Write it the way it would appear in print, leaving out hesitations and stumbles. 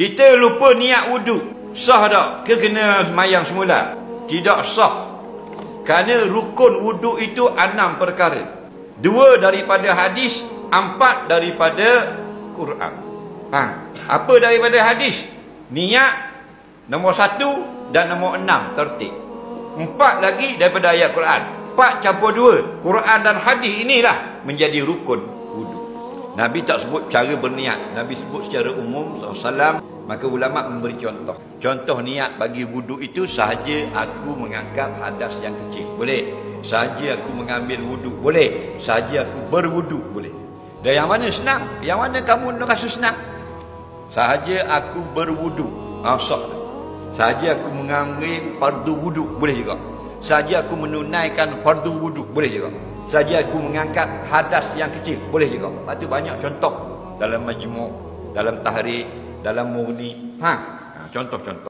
Kita lupa niat wuduk. Sah tak? Ke kena semayang semula? Tidak sah. Kerana rukun wuduk itu 6 perkara. 2 daripada hadis, 4 daripada Quran. Apa daripada hadis? Niat nombor 1 dan nombor 6 tertib. 4 lagi daripada ayat Quran. 4 campur 2. Quran dan hadis inilah menjadi rukun wuduk. Nabi tak sebut cara berniat. Nabi sebut secara umum SAW. Maka ulama memberi contoh. Contoh niat bagi wuduk itu sahaja aku mengangkat hadas yang kecil. Boleh. Sahaja aku mengambil wuduk. Boleh. Sahaja aku berwuduk. Boleh. Dan yang mana senang? Yang mana kamu rasa senang? Sahaja aku berwuduk. Sah. Sahaja aku mengambil fardu wuduk. Boleh juga. Sahaja aku menunaikan fardu wuduk. Boleh juga. Sahaja aku mengangkat hadas yang kecil. Boleh juga. Lepas tu banyak contoh. Dalam majmuk, dalam tahrir, dalam murni. Contoh-contoh.